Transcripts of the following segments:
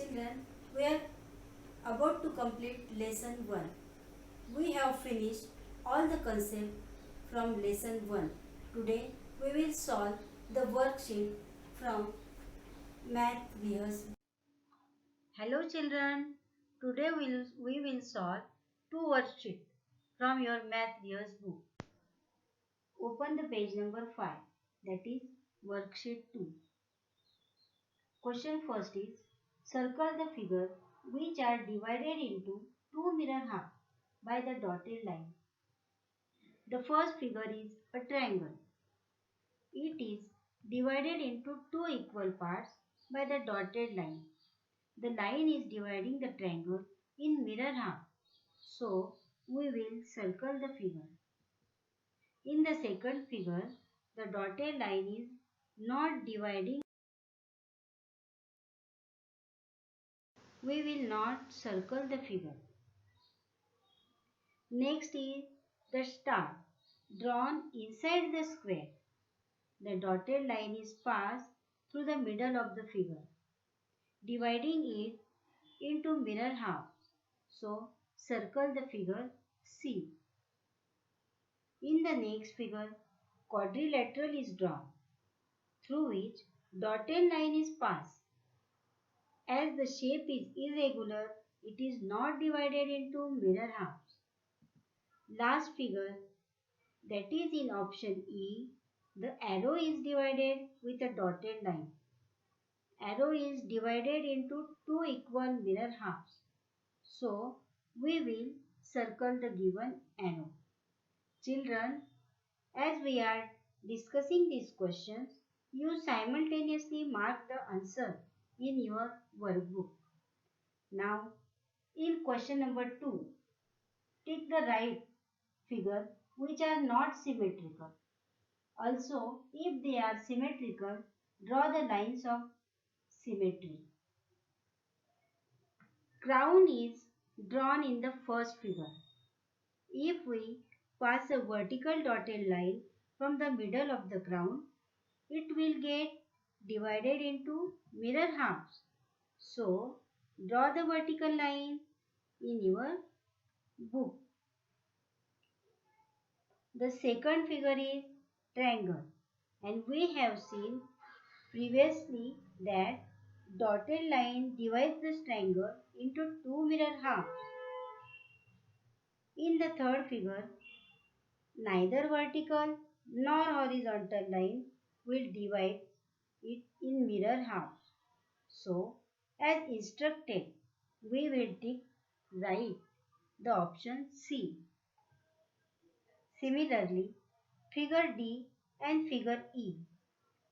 children, we are about to complete lesson 1. We have finished all the concepts from lesson 1. Today we will solve the worksheet from Math Rehearse. Hello children, today we will solve two worksheets from your Math Rehearse book. Open the page number 5, that is worksheet 2. Question first is, circle the figure which are divided into two mirror halves by the dotted line. The first figure is a triangle. It is divided into two equal parts by the dotted line. The line is dividing the triangle in mirror half. So, we will circle the figure. In the second figure, the dotted line is not dividing. We will not circle the figure. Next is the star drawn inside the square. The dotted line is passed through the middle of the figure, dividing it into mirror halves. So, circle the figure C. In the next figure, quadrilateral is drawn, through which dotted line is passed. As the shape is irregular, it is not divided into mirror halves. Last figure, that is in option E, the arrow is divided with a dotted line. Arrow is divided into two equal mirror halves. So, we will circle the given arrow. Children, as we are discussing these questions, you simultaneously mark the answer in your workbook. Now, in question number 2, take the right figure which are not symmetrical. Also, if they are symmetrical, draw the lines of symmetry. Crown is drawn in the first figure. If we pass a vertical dotted line from the middle of the crown, it will get divided into mirror halves. So, draw the vertical line in your book. The second figure is triangle, and we have seen previously that dotted line divides this triangle into two mirror halves. In the third figure, neither vertical nor horizontal line will divide it in mirror halves. So, as instructed, we will tick right the option C. Similarly, figure D and figure E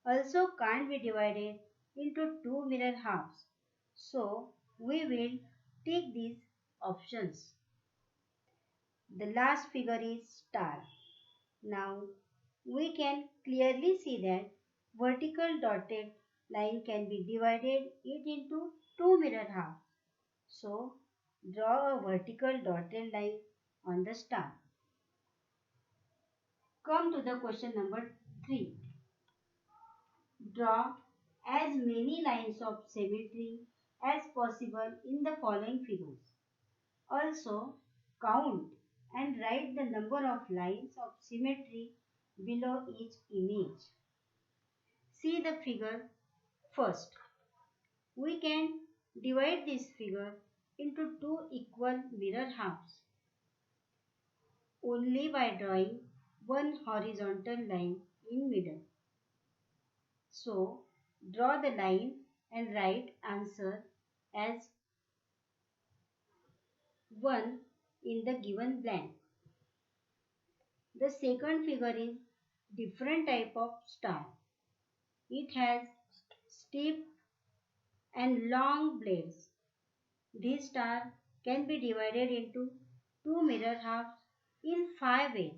also can't be divided into two mirror halves. So, we will take these options. The last figure is star. Now, we can clearly see that vertical dotted line can be divided it into two mirror halves. So, draw a vertical dotted line on the star. Come to the question number 3. Draw as many lines of symmetry as possible in the following figures. Also, count and write the number of lines of symmetry below each image. See the figure first. We can divide this figure into two equal mirror halves only by drawing one horizontal line in middle. So, draw the line and write answer as 1 in the given blank. The second figure is different type of star. It has steep and long blades. This star can be divided into two mirror halves in 5 ways.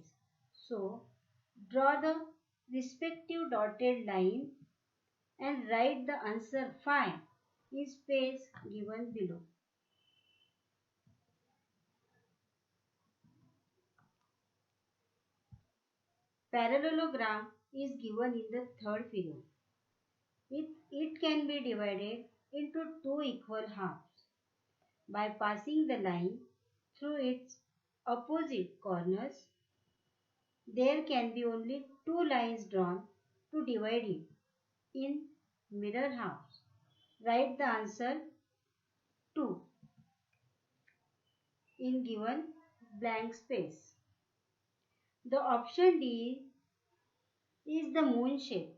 So, draw the respective dotted line and write the answer 5 in space given below. Parallelogram is given in the third figure. It can be divided into two equal halves. By passing the line through its opposite corners, there can be only two lines drawn to divide it in mirror halves. Write the answer 2 in given blank space. The option D is the moon shape.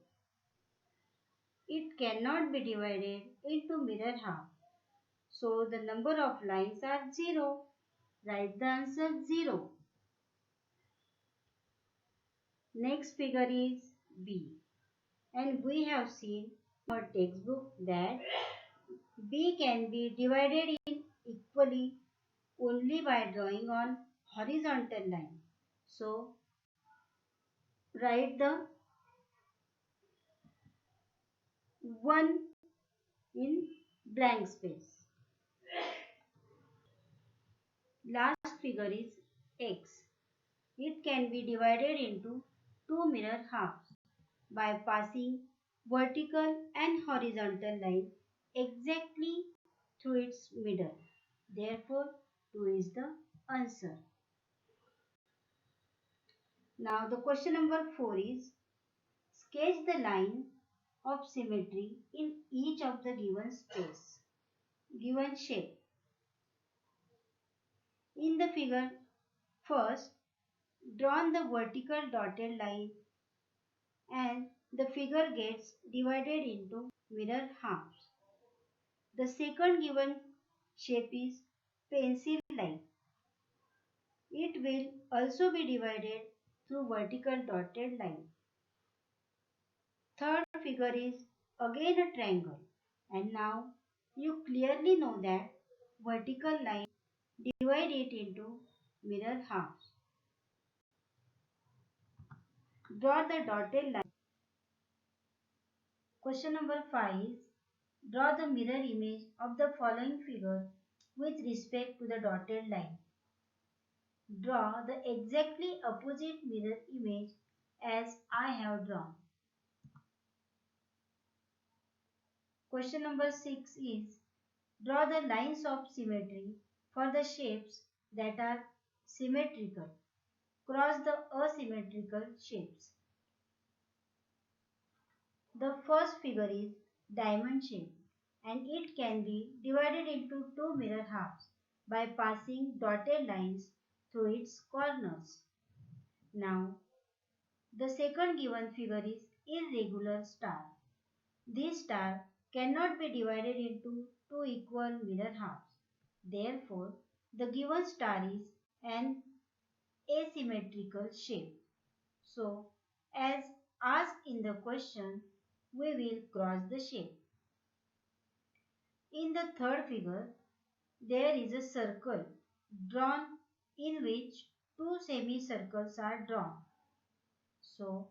It cannot be divided into mirror half. So the number of lines are 0. Write the answer 0. Next figure is B. And we have seen in our textbook that B can be divided in equally only by drawing on horizontal line. So write the 1 in blank space. Last figure is X. It can be divided into two mirror halves by passing vertical and horizontal line exactly through its middle. Therefore, 2 is the answer. Now the question number 4 is sketch the line of symmetry in each of the given shape. In the figure, first draw the vertical dotted line and the figure gets divided into mirror halves. The second given shape is pencil line. It will also be divided through vertical dotted line. Third figure is again a triangle, and now you clearly know that vertical line divide it into mirror halves. Draw the dotted line. Question number 5 is draw the mirror image of the following figure with respect to the dotted line. Draw the exactly opposite mirror image as I have drawn. Question number 6 is draw the lines of symmetry for the shapes that are symmetrical. Cross the asymmetrical shapes. The first figure is diamond shape and it can be divided into two mirror halves by passing dotted lines through its corners. Now, the second given figure is irregular star. This star cannot be divided into two equal mirror halves. Therefore, the given star is an asymmetrical shape. So, as asked in the question, we will cross the shape. In the third figure, there is a circle drawn in which two semicircles are drawn. So,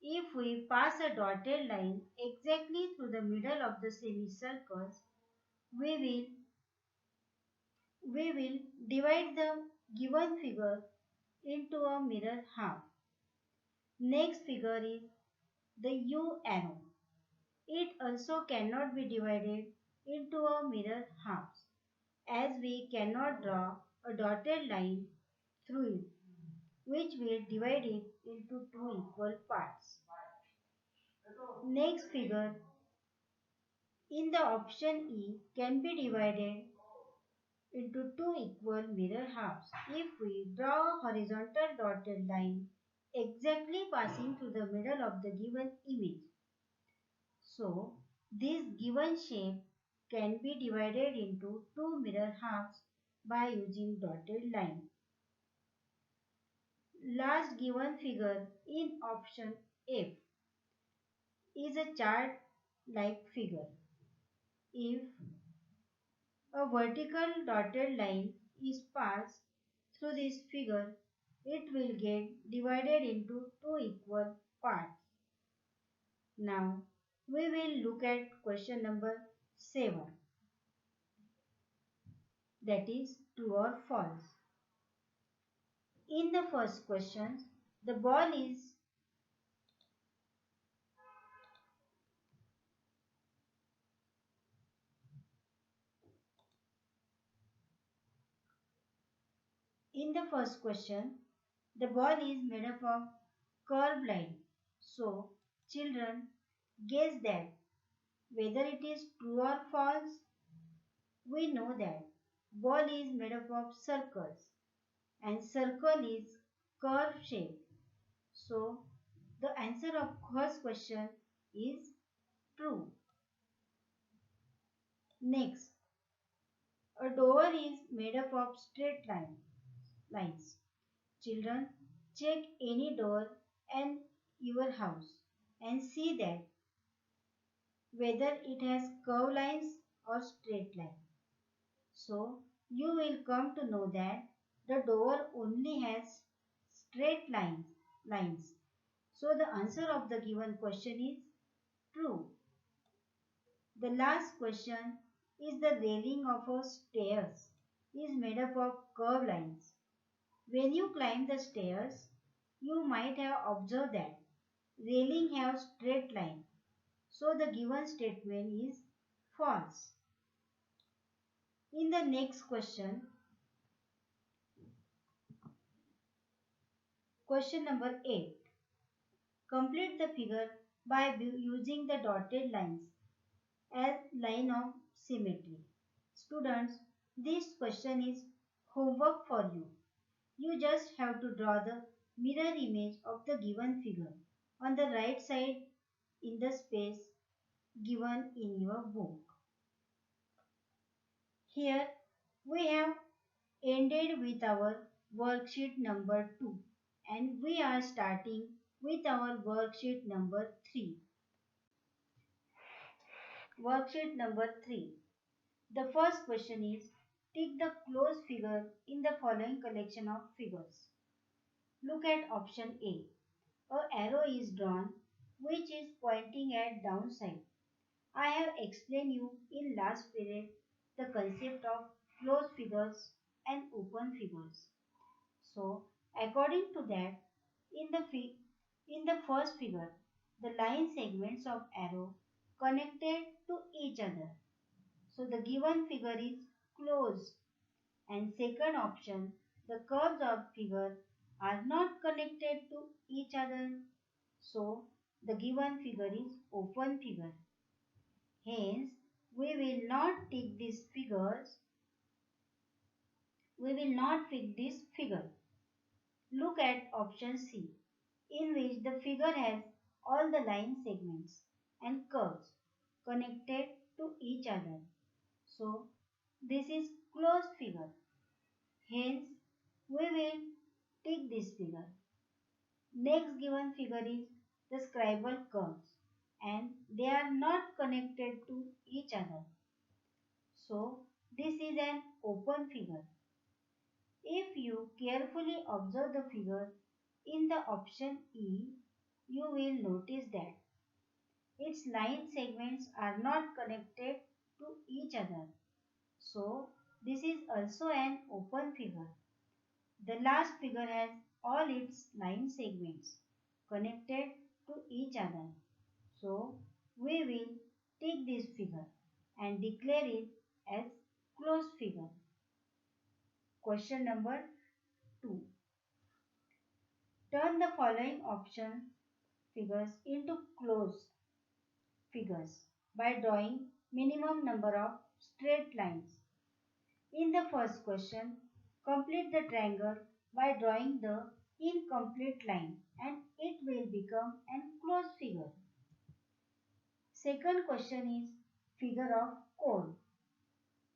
if we pass a dotted line exactly through the middle of the semicircles, we will divide the given figure into a mirror half. Next figure is the U arrow. It also cannot be divided into a mirror halves as we cannot draw a dotted line through it, which will divide it into two equal parts. Next figure in the option E can be divided into two equal mirror halves if we draw a horizontal dotted line exactly passing through the middle of the given image. So, this given shape can be divided into two mirror halves by using dotted line. Last given figure in option F is a chart like figure. If a vertical dotted line is passed through this figure, it will get divided into two equal parts. Now, we will look at question number 7. That is true or false. In the first question, the ball is In the first question, the ball is made up of curved line. So, children, guess that whether it is true or false. We know that ball is made up of circles and circle is curve shape. So, the answer of first question is true. Next, a door is made up of straight lines. Children, check any door in your house and see that whether it has curved lines or straight line. So, you will come to know that the door only has straight lines. So, the answer of the given question is true. The last question is the railing of a stairs is made up of curved lines. When you climb the stairs, you might have observed that railing have straight line. So the given statement is false. In the next question, question number 8. Complete the figure by using the dotted lines as line of symmetry. Students, this question is homework for you. You just have to draw the mirror image of the given figure on the right side in the space given in your book. Here we have ended with our worksheet number 2 and we are starting with our worksheet number 3. Worksheet number 3. The first question is, take the closed figure in the following collection of figures. Look at option A. A arrow is drawn which is pointing at downside. I have explained you in last period the concept of closed figures and open figures. So, according to that, in the first figure, the line segments of arrow connected to each other. So, the given figure is closed. And second option, the curves of figure are not connected to each other. So, the given figure is open figure. Hence, we will not take these figures. We will not pick this figure. Look at option C, in which the figure has all the line segments and curves connected to each other. So, this is closed figure. Hence, we will take this figure. Next given figure is the scribble curves and they are not connected to each other. So, this is an open figure. If you carefully observe the figure in the option E, you will notice that its line segments are not connected to each other. So, this is also an open figure. The last figure has all its line segments connected to each other. So, we will take this figure and declare it as closed figure. Question number 2. Turn the following option figures into closed figures by drawing minimum number of straight lines. In the first question, complete the triangle by drawing the incomplete line and it will become an closed figure. Second question is figure of cone.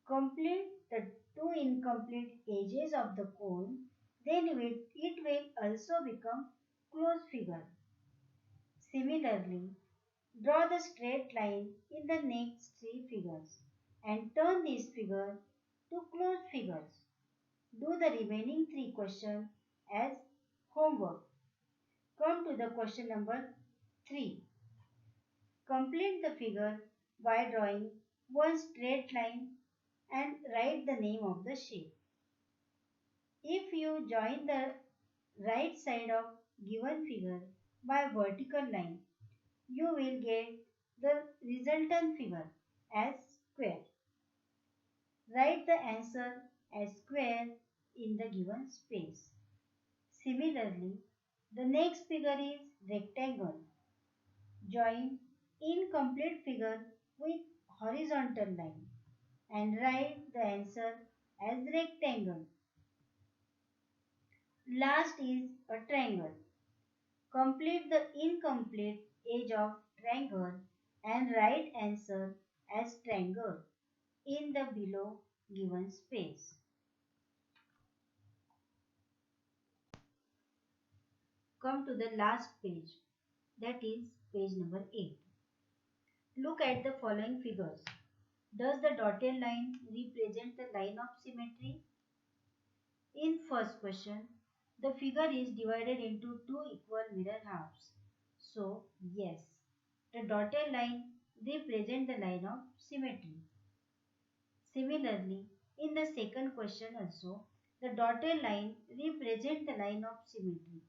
Complete the two incomplete edges of the cone, then it will also become closed figure. Similarly, draw the straight line in the next three figures and turn this figure to closed figures. Do the remaining three questions as homework. Come to the question number 3. Complete the figure by drawing one straight line and write the name of the shape. If you join the right side of given figure by vertical line, you will get the resultant figure as square. Write the answer as square in the given space. Similarly, the next figure is rectangle. Join incomplete figure with horizontal line and write the answer as rectangle. Last is a triangle. Complete the incomplete edge of triangle and write answer as triangle in the below given space. Come to the last page, that is page number 8. Look at the following figures. Does the dotted line represent the line of symmetry? In first question, the figure is divided into two equal mirror halves. So, yes, the dotted line represents the line of symmetry. Similarly, in the second question also, the dotted line represents the line of symmetry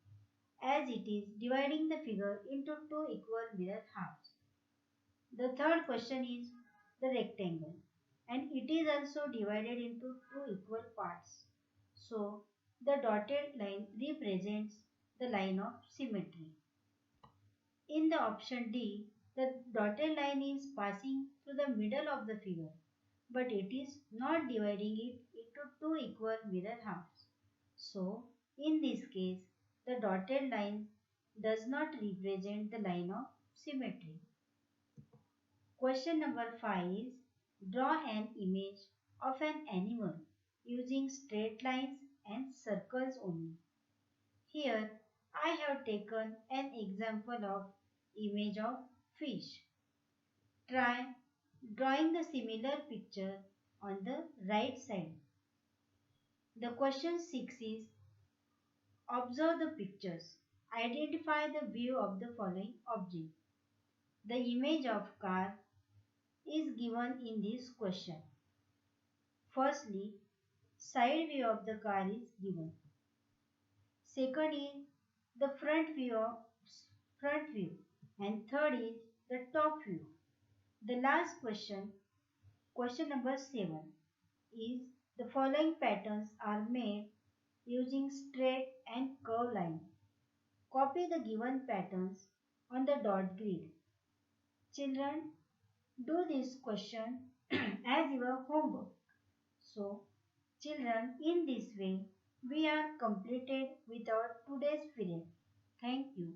as it is dividing the figure into two equal mirror halves. The third question is the rectangle and it is also divided into two equal parts. So, the dotted line represents the line of symmetry. In the option D, the dotted line is passing through the middle of the figure, but it is not dividing it into two equal mirror halves. So, in this case, the dotted line does not represent the line of symmetry. Question number 5 is draw an image of an animal using straight lines and circles only. Here I have taken an example of image of fish. Try drawing the similar picture on the right side. The question 6 is observe the pictures. Identify the view of the following object. The image of car is given in this question. Firstly, side view of the car is given. Second is the front view, and third is the top view. The last question, question number 7, is the following patterns are made using straight and curved line. Copy the given patterns on the dot grid. Children, do this question as your homework. So, children, in this way, we are completed with our today's period. Thank you.